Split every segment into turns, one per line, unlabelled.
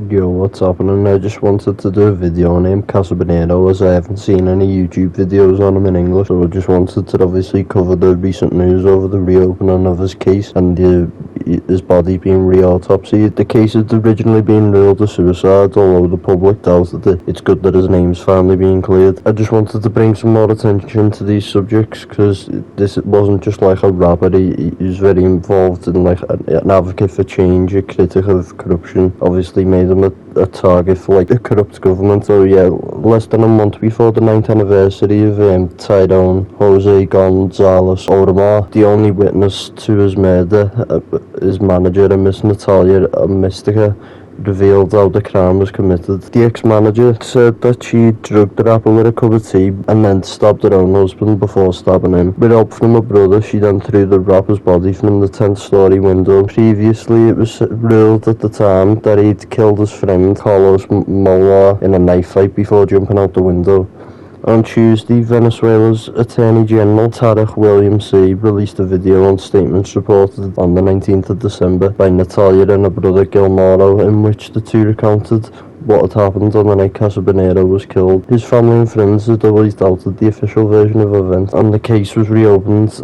Yo, what's happening? I just wanted to do a video named Canserbero as I haven't seen any YouTube videos on him in English, so I just wanted to obviously cover the recent news over the reopening of his case and his body being re-autopsied. The case had originally been ruled a suicide, although the public doubted it. It's good that his name's finally being cleared. I just wanted to bring some more attention to these subjects because this wasn't just like a rapper. He was very involved in like an advocate for change, a critic of corruption. Obviously made him a target for like a corrupt government. So yeah, less than a month before the 9th anniversary of Tirone, José González Orama, the only witness to his murder, his manager and Miss Natalia Mystica, revealed how the crime was committed. The ex-manager said that she drugged the rapper with a cup of tea and then stabbed her own husband before stabbing him. With help from her brother, she then threw the rapper's body from the 10th-story window. Previously, it was ruled at the time that he'd killed his friend Carlos Mola in a knife fight before jumping out the window. On Tuesday, Venezuela's Attorney General Tarek William C. released a video on statements reported on the 19th of December by Natalia and her brother Gilmaro, in which the two recounted what had happened on the night Canserbero was killed. His family and friends had always doubted the official version of events, and the case was reopened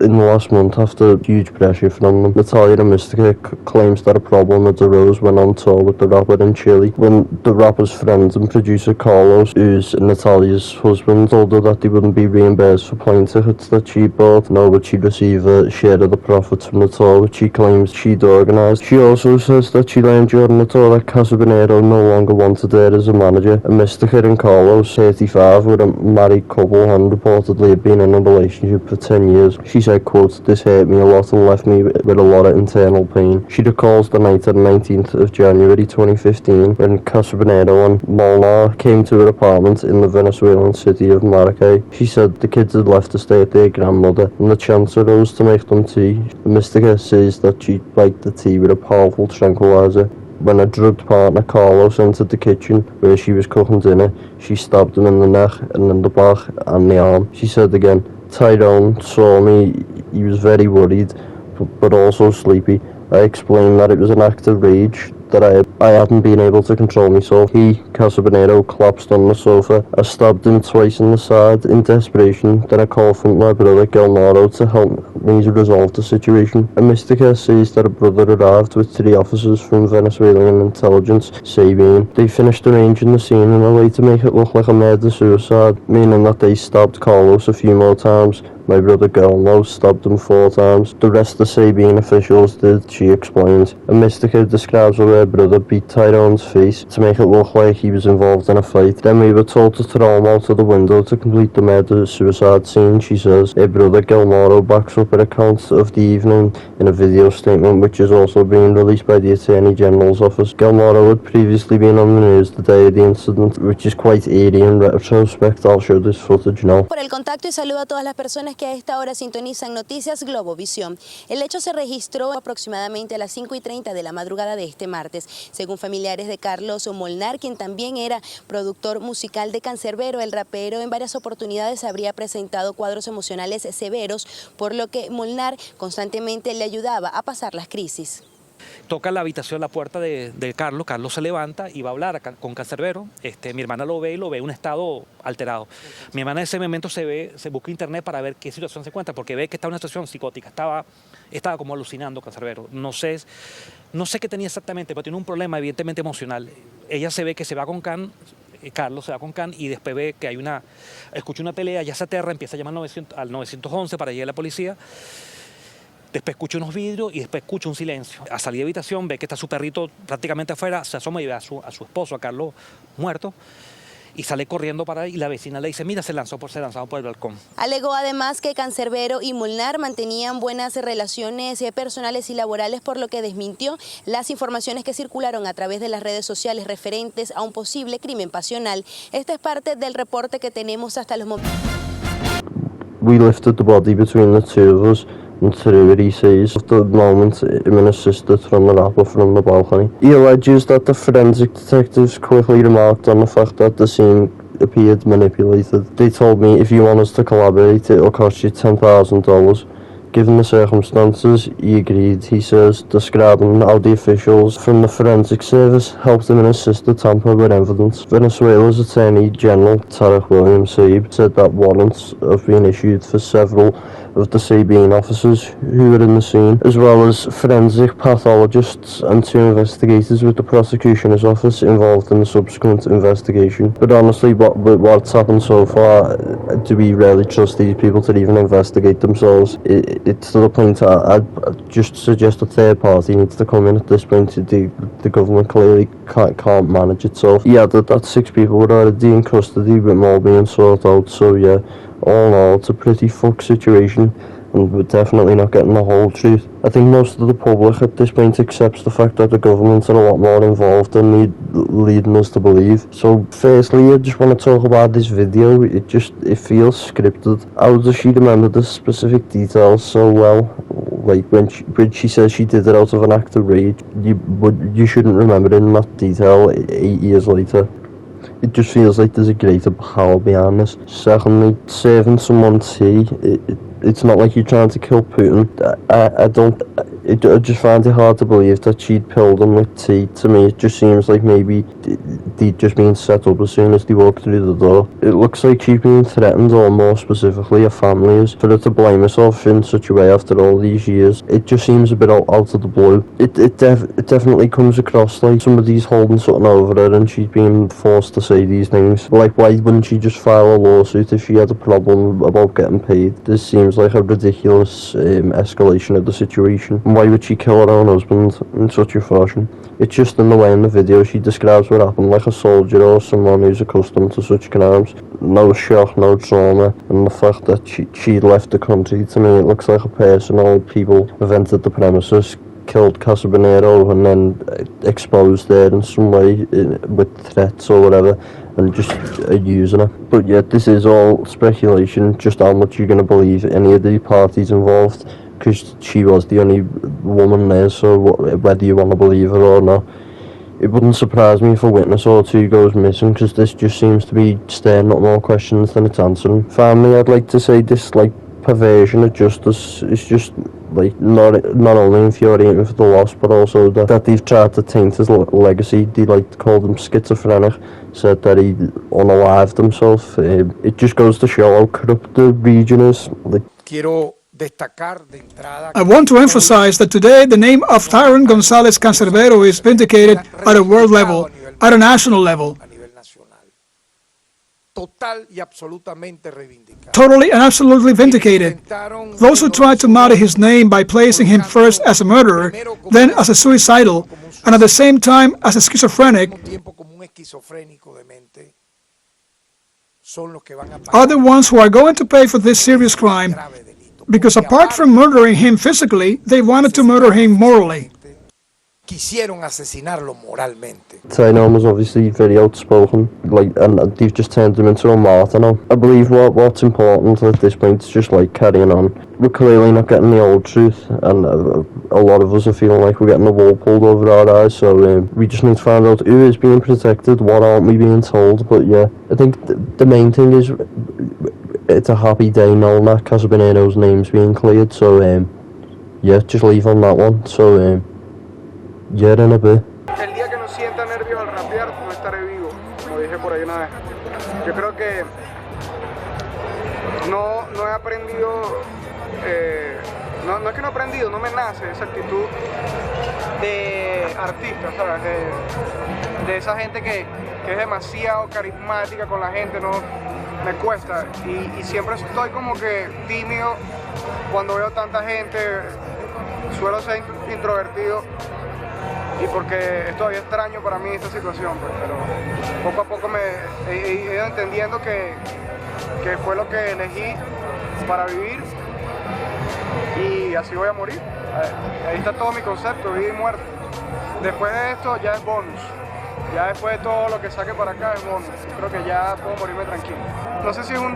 in the last month after huge pressure from them. Natalia Mystica claims that a problem had arose when on tour with the rapper in Chile, when the rapper's friend and producer Carlos, who's Natalia's husband, told her that they wouldn't be reimbursed for plane tickets that she bought, nor would she receive a share of the profits from the tour, which she claims she'd organised. She also says that she learned during the tour that Canserbero no longer wanted her as a manager, and Mystica and Carlos, 35, were a married couple and reportedly had been in a relationship for 10 years. She said, quote, "This hurt me a lot and left me with a lot of internal pain." She recalls the night of 19th of January 2015 when Canserbero and Molnar came to her apartment in the Venezuelan city of Maracay. She said the kids had left to stay at their grandmother and the chance arose to make them tea. Mystica says that she liked the tea with a powerful tranquilizer. When her drugged partner Carlos entered the kitchen where she was cooking dinner, she stabbed him in the neck and in the back and the arm. She said again, "Tyrone saw me, he was very worried, but also sleepy. I explained that it was an act of rage, that I hadn't been able to control myself. He, Canserbero, collapsed on the sofa. I stabbed him twice in the side in desperation. Then I called for my brother Gilmaro to help me resolve the situation." And Mystica says that her brother arrived with 3 officers from Venezuelan intelligence, Sabine. They finished arranging the scene in a way to make it look like a murder-suicide, meaning that they stabbed Carlos a few more times. My brother Gilmaro stabbed him 4 times. The rest the Sabine officials did, she explains. And Mystica describes how her brother beat Tyrone's face to make it look like he was involved in a fight. Then we were told to throw him out of the window to complete the murder-suicide scene, she says. Her brother Gilmaro backs up her account of the evening in a video statement, which is also being released by the Attorney General's office. Gilmaro had previously been on the news the day of the incident, which is quite eerie in retrospect. I'll show this footage now.
Por el contacto y saludo a todas las personas que a esta hora sintonizan Noticias Globovisión. El hecho se registró aproximadamente a las 5:30 de la madrugada de este martes. Según familiares de Carlos Molnar, quien también era productor musical de Canserbero, el rapero en varias oportunidades habría presentado cuadros emocionales severos, por lo que Molnar constantemente le ayudaba a pasar las crisis.
Toca la habitación, la puerta de Carlos. Carlos se levanta y va a hablar con Canserbero. Mi hermana lo ve y lo ve en un estado alterado. Mi hermana en ese momento se busca internet para ver qué situación se encuentra, porque ve que está en una situación psicótica. Estaba como alucinando Canserbero. No sé qué tenía exactamente, pero tiene un problema evidentemente emocional. Ella se ve que se va con Carlos se va con Can y después ve que escucha una pelea, ya se aterra, empieza a llamar al 911 para llegar a la policía. Después escucha unos vidrios y después escucha un silencio. A salir de habitación ve que está su perrito prácticamente afuera, se asoma y ve a su esposo, a Carlos, muerto, y sale corriendo para ahí y la vecina le dice, mira, se lanzó por el balcón.
Alegó además que Canserbero y Molnar mantenían buenas relaciones personales y laborales, por lo que desmintió las informaciones que circularon a través de las redes sociales referentes a un posible crimen pasional. Esta es parte del reporte que tenemos hasta los momentos.
We lifted the body between the two of us and threw it, he says. At the moment, him and his sister from the rapper from the balcony. He alleges that the forensic detectives quickly remarked on the fact that the scene appeared manipulated. They told me, if you want us to collaborate, it'll cost you $10,000. Given the circumstances, he agreed, he says, describing how the officials from the forensic service helped him and his sister tamper with evidence. Venezuela's Attorney General Tarek William Saab said that warrants have been issued for several of the Sabine officers who were in the scene, as well as forensic pathologists and 2 investigators with the prosecution's office involved in the subsequent investigation. But honestly, what's happened so far, do we really trust these people to even investigate themselves? It's to the point I'd just suggest a third party needs to come in at this point. The government clearly can't manage itself. Yeah, that 6 people were already in custody with more being sought out, so yeah, all in all, it's a pretty fucked situation, and we're definitely not getting the whole truth. I think most of the public at this point accepts the fact that the government are a lot more involved than leading us to believe. So firstly, I just want to talk about this video. It feels scripted. How does she remember the specific details so well? Like when she says she did it out of an act of rage, you shouldn't remember it in that detail 8 years later. It just feels like there's a greater power behind this. Secondly, serving someone tea, it's not like you're trying to kill Putin. I just find it hard to believe that she'd pilled him with tea. To me, it just seems like maybe they'd just been set up as soon as they walked through the door. It looks like she's been threatened, or more specifically, her family is, for her to blame herself in such a way after all these years. It just seems a bit out of the blue. It definitely comes across like somebody's holding something over her and she's being forced to say these things. Like, why wouldn't she just file a lawsuit if she had a problem about getting paid? This seems like a ridiculous escalation of the situation. And why would she kill her own husband in such a fashion? It's just in the way in the video she describes what happened like a soldier or someone who's accustomed to such crimes. No shock, no trauma, and the fact that she left the country, to me it looks like a person or people have entered the premises, killed Canserbero and then exposed her in some way with threats or whatever, and just using her. But yeah, this is all speculation, just how much you're going to believe any of the parties involved, because she was the only woman there, so whether you want to believe her or not. It wouldn't surprise me if a witness or 2 goes missing, because this just seems to be stirring up more questions than it's answering. Finally, I'd like to say this perversion of justice is just not only infuriating for the loss, but also that they've tried to taint his legacy. They called him schizophrenic, said that he unalived himself. It just goes to show how corrupt the region is.
I want to emphasize that today the name of Tirone González Canserbero is vindicated at a world level, at a national level. Totally and absolutely vindicated. Those who tried to muddy his name by placing him first as a murderer, then as a suicidal, and at the same time as a schizophrenic, are the ones who are going to pay for this serious crime, because apart from murdering him physically, they wanted to murder him morally.
Tirone was obviously very outspoken, and they've just turned him into a martyr now. I believe what's important at this point is just carrying on. We're clearly not getting the old truth, and a lot of us are feeling like we're getting the wool pulled over our eyes, so we just need to find out who is being protected, what aren't we being told. But yeah, I think the main thing is it's a happy day knowing that Canserbero's name's being cleared, so yeah, just leave on that one. So yeah, in a bit.
El día que no sienta nervios al rapear, no estaré vivo, como dije por ahí una vez. Yo creo que no he aprendido, no es que no he aprendido, no me nace esa actitud de artista, ¿sabes? De esa gente que es demasiado carismática con la gente, no me cuesta. Y siempre estoy como que tímido cuando veo tanta gente, suelo ser introvertido. Y porque es todavía extraño para mí esta situación, pues, pero poco a poco me he ido entendiendo que fue lo que elegí para vivir y así voy a morir. Ahí está todo mi concepto, vida y muerte. Después de esto ya es bonus, ya después de todo lo que saque para acá es bonus. Creo que ya puedo morirme tranquilo. No sé si es un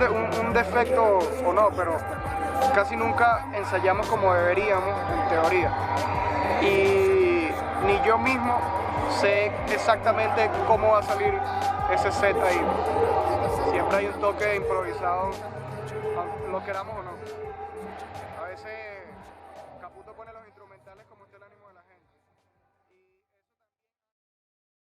defecto o no, pero casi nunca ensayamos como deberíamos en teoría. Y ni yo mismo sé exactamente cómo va a salir ese set ahí. Siempre hay un toque improvisado, lo queramos o no.